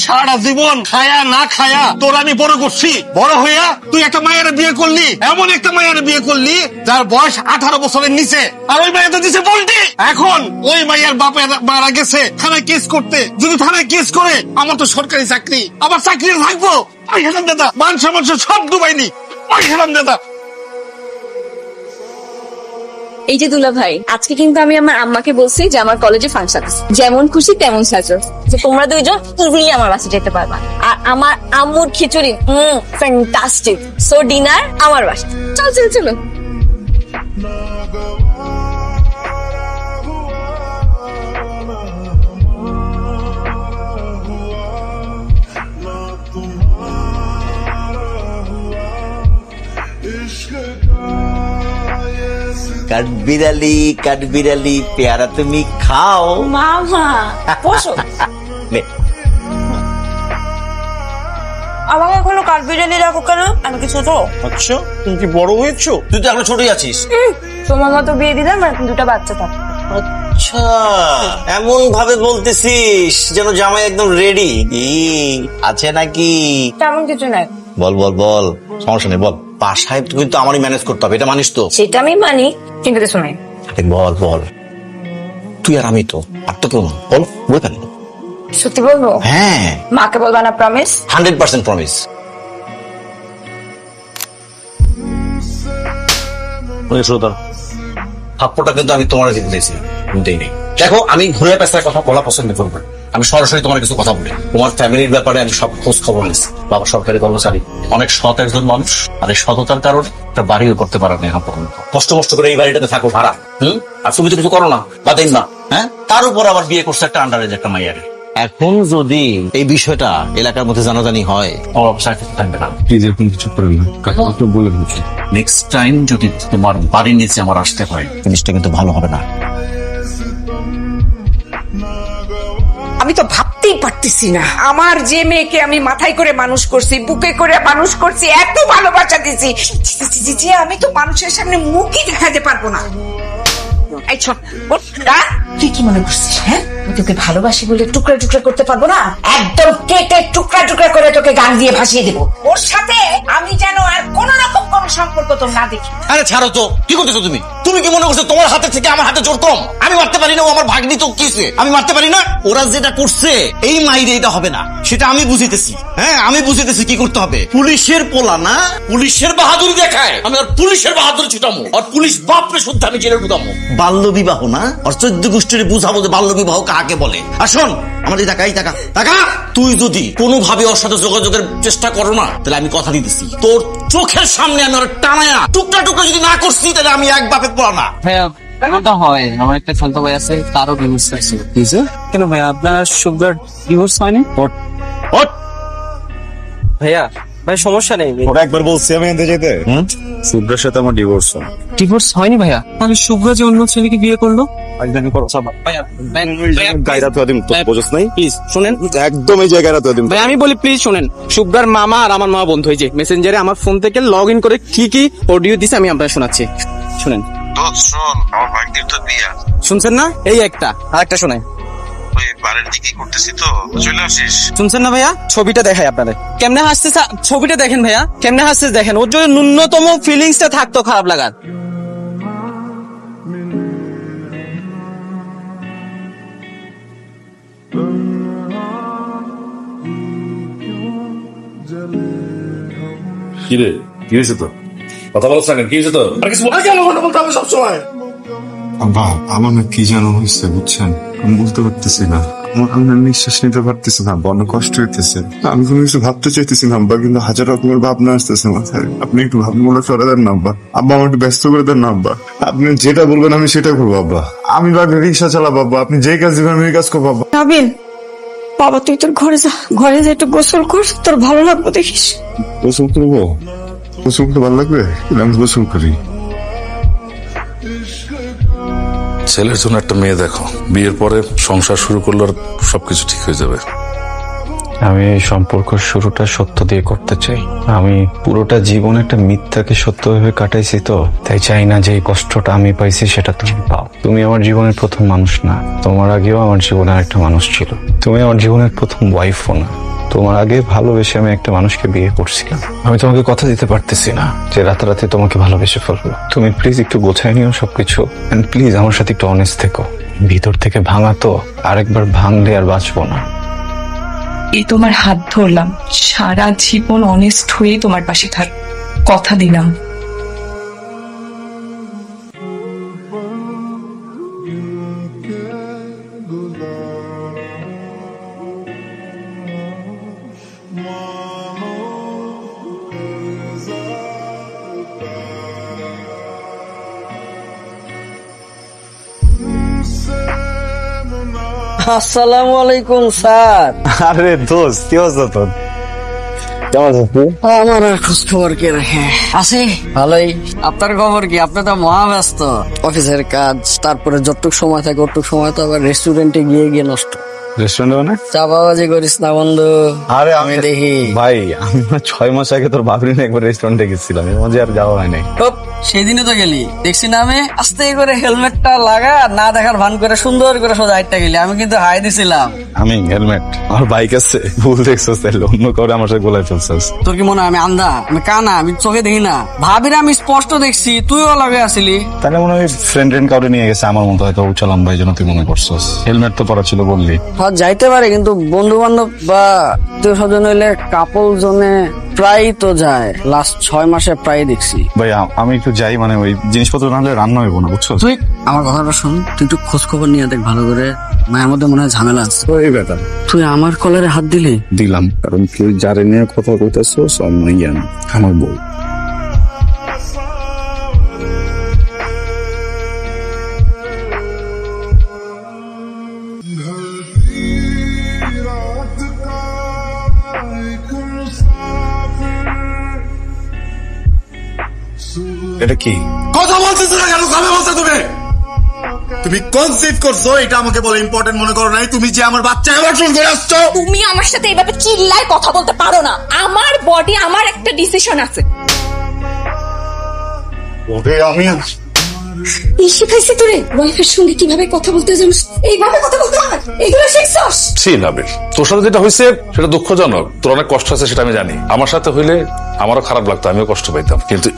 সারা জীবন খায়া না খায়া তোর আমি বড় করছি, বড় হইয়া তুই একটা মায়ের বিয়ে করলি, এমন একটা মায়ের বিয়ে করলি যার বয়স 18 বছরের নিচে, আর ওই মায়ের তো দিছে বলটি। এখন ওই মায়ের বাপে মারা গেছে থানায় কেস করতে, যদি থানায় কেস করে আমার তো সরকারি চাকরি, আমার চাকরি থাকবো ওই হেলাম দাদা, মান সম্মান সব ডুবাইনি ওই হেলাম দাদা। এই যে দুলা ভাই, আজকে কিন্তু আমি আমার আম্মাকে বলছি যে আমার কলেজে ফাংশন আছে, যেমন খুশি তেমন সাজো, যে তোমরা দুইজন ইজিলি আমার বাসে যেতে পারবা। আর আমার আম্মুর খিচুড়ি ফ্যান্টাস্টিক, সো ডিনার আমার বাসা। চল চল চলো। কাঠবিড়ালি পেয়ারা তুমি খাও। মামা বসো। আমাকে এখনো কাঠবিড়ালি রাখো কেন? আমি কি ছোট? আচ্ছা তুমি কি বড় হয়েছো? তুই তো এখনো ছোটই আছিস। তোমার মতো বিয়ে দিলাম আর দুটা বাচ্চা থাকবে। আচ্ছা এমন ভাবে বলতেছিস যেন জামাই একদম রেডি আছে নাকি? তেমন কিছু নাই। বল বল বল, সমস্যা নেই বল। বাসায় কিন্তু আমারই ম্যানেজ করতে হবে, এটা মানিস তো? সেটা আমি মানি, কিন্তু কিছু নাই। বল বল, তুই আর আমি তো আত্মপ্রমাণ। বল বই কেন? সত্যি বলবো? হ্যাঁ। মাকে বলবা না? প্রমিস? 100% প্রমিস। থাপ্পড়টা কিন্তু আমি তোমার দিতে দিয়েছি, শুনতেই নেই। দেখো আমি ঘুরে পেশার কথা বলা পছন্দ করবো, আমি সরাসরি তোমার কিছু কথা বলি। তোমার ফ্যামিলির ব্যাপারে আমি সব খোঁজ খবর নিচ্ছি। বাবা সরকারি কর্মচারী, অনেক সৎ একজন মানুষ, আর এই সততার কারণে একটা বাড়িও করতে পারে না এখন পর্যন্ত। কষ্ট মষ্ট করে এই বাড়িটাতে থাকো ভাড়া, আর তুমি তো কিছু করো না, বাদেন না। হ্যাঁ, তার উপর আবার বিয়ে করছে একটা আন্ডারেজ একটা মাইয়ারে। এখন যদি এই বিষয়টা এলাকার মধ্যে জানাজানি হয়, আমার অবস্থা থাকবে না। প্লিজ এরকম কিছু করেন না, কাকে বলে দিচ্ছি। নেক্সট টাইম যদি তোমার বাড়ির নিচে আমার আসতে হয়, জিনিসটা কিন্তু ভালো হবে না। আমি তো ভাবতেই পারতেছি না, আমার যে মেয়েকে আমি মাথায় করে মানুষ করছি, বুকে করে মানুষ করছি, এত ভালোবাসা দিছি, যে আমি তো মানুষের সামনে মুখই দেখাতে পারবো না। এই ছোট, তুই কি মনে করছিস? হ্যাঁ, আমি তোকে ভালোবাসি বলে টুকরা টুকরা করতে পারবো না? একদম কেটে টুকরা টুকরা করে তোকে গান দিয়ে ভাসিয়ে দেবো। ওর সাথে আমি যেন আর কোন রকম কোন সম্পর্ক তোর না দেখি। আরে ছাড়ো তো, কি করতেছো তুমি? তুমি কি মনে করছো তোমার হাতে থেকে আমার হাতে জোর কম? আমি মারতে পারি না, ও আমার ভাগ্নি তো কিসে আমি মারতে পারি না? ওরা যেটা করছে এই মাইরে এটা হবে না, সেটা আমি বুঝিতেছি। হ্যাঁ আমি বুঝিতেছি কি করতে হবে। পুলিশের পোলা না, পুলিশের বাহাদুরি দেখায়, আমি আর পুলিশের বাহাদুরি ছুটামো, আর পুলিশ বাপরে শুদ্ধ আমি জেলে ঢুকামো। বাল্য বিবাহ না, আর 14 গোষ্ঠীর বুঝাবো যে বাল্য বিবাহ কাকে বলে। আর শোন আমার এই টাকা, তুই যদি কোনোভাবে ওর সাথে যোগাযোগের চেষ্টা করো না, তাহলে আমি কথা দিতেছি তোর চোখের সামনে আমি ওর টানায়া টুকরা টুকরা যদি না করছি, তাহলে আমি এক বাপের পোলা না। ভাইয়া এমনটা হয়, আমার একটা ছোট ভাই আছে, তারও ডিভোর্স হয়েছে। কেন ভাইয়া আপনার সুগার ডিভোর্স হয়নি? ভাইয়া ভাই সমস্যা নেই, ওরা একবার বলছি আমি এনতে যেতে। শুভ্রার সাথে আমার ডিভোর্স হয়। ডিভোর্স হয়নি ভাইয়া? তাহলে শুভ্রা যে অন্য ছেলেকে বিয়ে করলো? একদম এই জায়গায় ভাই আমি বলি প্লিজ শোনেন, শুভ্রার মামা আর আমার মামা বন্ধু হয়েছে, মেসেঞ্জারে আমার ফোন থেকে লগ ইন করে কি কি অডিও দিছে আমি আপনার শোনাচ্ছি, শুনেন। শুনছেন না? এই একটা আর একটা শোনাই। শুনছেন না ভাইয়া? ছবিটা দেখাই আপনাদের, কেমনে হাসছে ছবিটা দেখেন ভাইয়া, কেমনে হাসছে দেখেন। ওর জন্য ন্যূনতম ফিলিংসটা থাকতো খারাপ লাগার। কি রে, কি হয়েছে তো? কথা বলছ না, কি হয়েছে তো? আর কিছু বলতে হবে সবসময়। আমার না কি যেন হয়েছে বুঝছেন, আমি বুঝতে পারতেছি না, আমি নিঃশ্বাস নিতে পারতেছি না, বড় কষ্ট হইতেছে। আমি কোনো কিছু ভাবতে চাইতেছি না আব্বা, কিন্তু হাজার রকমের ভাবনা আসতেছে মাথায়। আপনি একটু ভাবনাগুলো সরে দেন না আব্বা, আব্বা আমার একটু ব্যস্ত করে দেন না আব্বা। আপনি যেটা বলবেন আমি সেটা করবো আব্বা। আমি ভাবি রিক্সা চালাবো আব্বা, আপনি যে কাজ দিবেন আমি এই কাজ করবো আব্বা। নাবিল বাবা, তুই তোর ঘরে যা, ঘরে যা একটু গোসল কর, তোর ভালো লাগবে দেখিস। গোসল করবো? গোসল করতে ভালো লাগবে? আমি গোসল করি। ছেলের জন্য একটা মেয়ে দেখো, বিয়ের পরে সংসার শুরু করলে সবকিছু ঠিক হয়ে যাবে। আমি এই সম্পর্ক শুরুটা সত্য দিয়ে করতে চাই। আমি পুরোটা জীবন একটা মিথ্যাকে সত্য ভেবে কাটাইছি, তো তাই চাই না যে এই কষ্টটা আমি পাইছি সেটা তুমি পাও। তুমি আমার জীবনের প্রথম মানুষ না, তোমার আগেও আমার জীবনে একটা মানুষ ছিল। তুমি আমার জীবনের প্রথম ওয়াইফও না, তোমার আগে ভালোবেসে আমি একটা মানুষকে বিয়ে করছিলাম। আমি তোমাকে কথা দিতে পারতেছি না যে রাতারাতি তোমাকে ভালোবেসে ফেলবো। তুমি প্লিজ একটু গোছায় নিও সবকিছু, এন্ড প্লিজ আমার সাথে একটু অনেস্ট থেকো। ভিতর থেকে ভাঙা তো, আরেকবার ভাঙলে আর বাঁচবো না। এই তোমার হাত ধরলাম, সারা জীবন অনেস্ট হয়ে তোমার পাশে থাক, কথা দিলাম। আসসালামু আলাইকুম স্যার। আরে দোস্ত, কি অবস্থা তোর? কেমন আছিস তুই? আমার আর খোঁজ খবর কে রাখে? আছি ভালোই। আপনার খবর কি? আপনি তো মহা ব্যস্ত, অফিসের কাজ, তারপরে যতটুক সময় থাকে ওটুক সময় তো আবার রেস্টুরেন্টে গিয়ে গিয়ে নষ্ট। রেস্টুরেন্টে মানে? চাপাবাজি করিস না বন্ধু। আরে আমি দেখি ভাই, আমি 6 মাস আগে তোর বাবরি নিয়ে একবার রেস্টুরেন্টে গেছিলাম, এর মধ্যে আর যাওয়া হয় নাই। টপ, সেদিনে তো গেলি, দেখছি না আমি আস্তে করে হেলমেটটা লাগা, না দেখার ভান করে সুন্দর করে সোজা হাইটটা গেলি, আমি কিন্তু হাই দিছিলাম। আমি হেলমেট, আমার বাইক আছে, ভুল দেখছস, তাহলে অন্য কাউরে আমার সাথে গোলায় ফেলছস। তোর কি মনে হয় আমি আন্ধা? আমি কানা? আমি চোখে দেখি না? ভাবিরা আমি স্পষ্ট দেখছি, তুইও লাগে আসিলি। তাহলে মনে হয় ফ্রেন্ড কাউরে নিয়ে গেছে আমার মতো, হয়তো উচালাম ভাই, জন্য তুই মনে করছস। হেলমেট তো পরা ছিল বললি। হ্যাঁ যাইতে পারে, কিন্তু বন্ধু বান্ধব বা আত্মীয় স্বজন হইলে কাপল জনে প্রায় তো যায়। লাস্ট 6 মাসে প্রায় দেখছি। ভাই আমি একটু যাই, মানে ওই জিনিসপত্র না হলে রান্না হইব না, বুঝছো? তুই আমার কথাটা শুন, তুই একটু খোঁজ খবর নিয়ে দেখ ভালো করে। মায়ের মধ্যে মনে হয় ঝামেলা আছে। এই ব্যাপার তুই আমার কলারে হাত দিলি? দিলাম, কারণ তুই যারে নিয়ে কথা কইতেছস আমার বউ। এটা কি? কথা বলতেছো না কেন? কবে বলছো তুমি? তুমি কনসিভ করছো, এটা আমাকে বলে ইম্পর্টেন্ট মনে করো নাই? তুমি যে আমার বাচ্চা অ্যাবর্শন করে আসছো। তুমি আমার সাথে এইভাবে চিল্লায় কথা বলতে পারো না। আমার বডি, আমার একটা ডিসিশন আছে। ওকে আমি এই শিখাইছি তোরে ওয়াইফের সঙ্গে কিভাবে কথা বলতে জানিস, এইভাবে কথা বলতে হয়, এগুলো শিখছস? ছি নাবিল, তোর সাথে যেটা হয়েছে সেটা দুঃখজনক, তোর অনেক কষ্ট আছে সেটা আমি জানি। আমার সাথে হইলে আমারও খারাপ লাগতো, আমিও কষ্ট পাইতাম, কিন্তু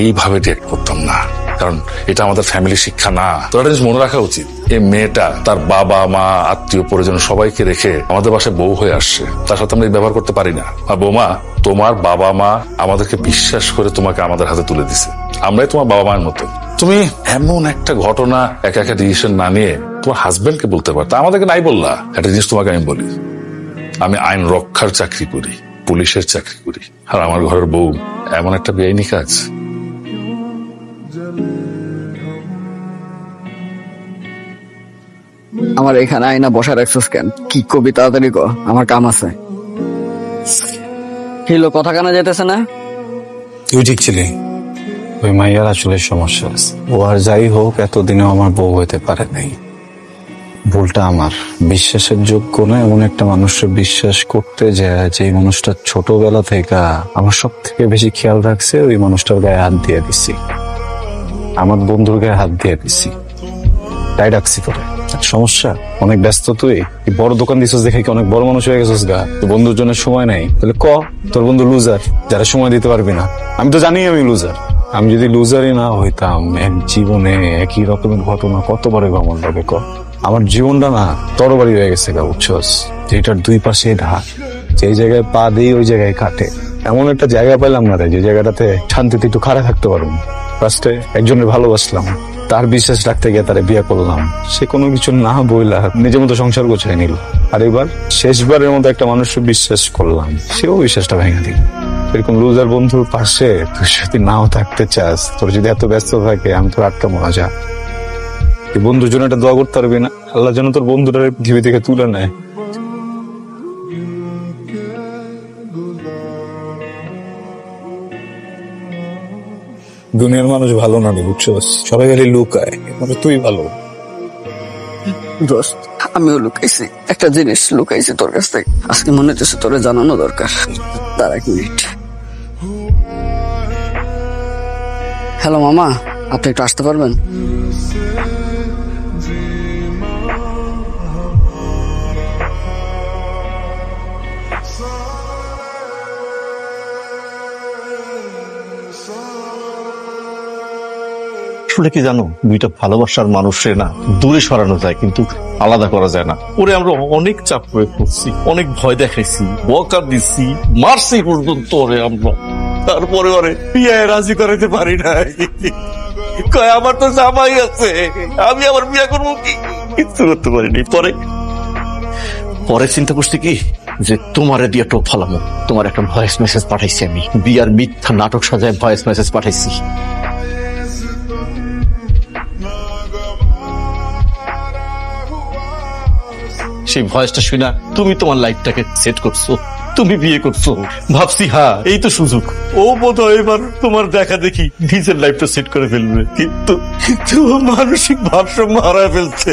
এইভাবে রিয়েক্ট করতাম না, কারণ এটা আমাদের ফ্যামিলি শিক্ষা না। তোর একটা জিনিস মনে রাখা উচিত, এই মেয়েটা তার বাবা মা আত্মীয় পরিজন সবাইকে রেখে আমাদের বাসায় বউ হয়ে আসছে, তার সাথে আমরা এই ব্যবহার করতে পারি না। আর বৌমা, তোমার বাবা মা আমাদেরকে বিশ্বাস করে তোমাকে আমাদের হাতে তুলে দিছে, আমরাই তোমার বাবা মায়ের মতো। তুমি এমন একটা ঘটনা একা একা ডিসিশন না নিয়ে তোমার হাজবেন্ডকে বলতে পারতা, আমাদেরকে নাই বললা। একটা জিনিস তোমাকে আমি বলি, আমি আইন রক্ষার চাকরি করি, পুলিশের চাকরি করি, আর আমার ঘরের বউ এমন একটা বেআইনি কাজ। আমার এখানে আইনা বসা রাখছিস কেন? কি কবি তাড়াতাড়ি ক, আমার কাম আছে। কিলো কথা কানা যেতেছে না? তুই ঠিক ছিলি, ওই মাইয়ার আসলে সমস্যা আছে। ও আর যাই হোক, এতদিনেও আমার বউ হইতে পারে নাই। ভুলটা আমার। বিশ্বাসের যোগ্য না এমন একটা মানুষের বিশ্বাস করতে যায়, যে মানুষটা ছোটবেলা থেকে আমার সব থেকে বেশি খেয়াল রাখছে, ওই মানুষটার গায়ে হাত দিয়ে দিছি, আমার বন্ধুর গায়ে হাত দিয়ে দিছি, তাই ডাকছি তোরে। সমস্যা অনেক ব্যস্ত, তুই বড় দোকান দিছিস দেখে কি অনেক বড় মানুষ হয়ে গেছিস গা? তোর বন্ধুর জন্য সময় নাই, তাহলে ক তোর বন্ধু লুজার, যারা সময় দিতে পারবি না। আমি তো জানি আমি লুজার। আমি যদি লুজারই না হইতাম, এক জীবনে একই রকমের ঘটনা কতবারে আমার লাগে ক। আমার জীবনটা না তরবারি হয়ে গেছে গা, বুঝছস? যেটার দুই পাশে ঢাক, যে জায়গায় পা দিই ওই জায়গায় কাটে। এমন একটা জায়গা পেলাম না রে, যে জায়গাটাতে শান্তিতে একটু খাড়া থাকতে পারবো। ফার্স্টে একজনের ভালোবাসলাম, তার বিশ্বাস রাখতে গিয়ে তারে বিয়ে করলাম, সে কোনো কিছু না বইলা নিজের মতো সংসার গোছায় নিল। আর এবার শেষবারের মতো একটা মানুষকে বিশ্বাস করলাম, সেও বিশ্বাসটা ভেঙে দিল। এরকম লুজার বন্ধুর পাশে তুই যদি নাও থাকতে চাস, তোর যদি এত ব্যস্ত থাকে, আমি তোর আটকা মনে যা। তুই বন্ধুর জন্য একটা দোয়া করতে পারবি না, আল্লাহ যেন তোর বন্ধুটার পৃথিবী থেকে তুলে নেয়। দুনিয়ার মানুষ ভালো না রে, বুঝছস? সবাই খালি লুকায়, তুই ভালো। দোস্ত আমিও লুকাইছি একটা জিনিস, লুকাইছি তোর কাছ থেকে। আজকে মনে হচ্ছে তোরে জানানো দরকার। দাঁড়া 1 মিনিট। হ্যালো মামা, আপনি একটু আসতে পারবেন? আসলে কি জানো, দুইটা ভালোবাসার মানুষের না দূরে সরানো যায় কিন্তু আলাদা করা যায় না। ওরে আমরা অনেক চাপ প্রয়োগ করছি, অনেক ভয় দেখাইছি, বকা দিচ্ছি, মারছি পর্যন্ত ওরে আমরা। তারপরে ওরে বিয়ে রাজি করাতে পারি নাই। কয় আমার তো জামাই আছে, আমি আবার বিয়ে করবো কি? কিচ্ছু করতে পারিনি। পরে চিন্তা করছি কি যে তোমারে দিয়ে টোপ ফালামো। তোমার একটা ভয়েস মেসেজ পাঠাইছি, আমি বিয়ার মিথ্যা নাটক সাজায় ভয়েস মেসেজ পাঠাইছি। সেই ভয়েসটা শুনা তুমি তোমার লাইফটাকে সেট করছো, তুমি বিয়ে করছো। ভাবছি হ্যাঁ এই তো সুযোগ, ও বোধ হয় এবার তোমার দেখা দেখি নিজের লাইফটা সেট করে ফেলবে, কিন্তু মানসিক ভারসাম্য হারায় ফেলছে।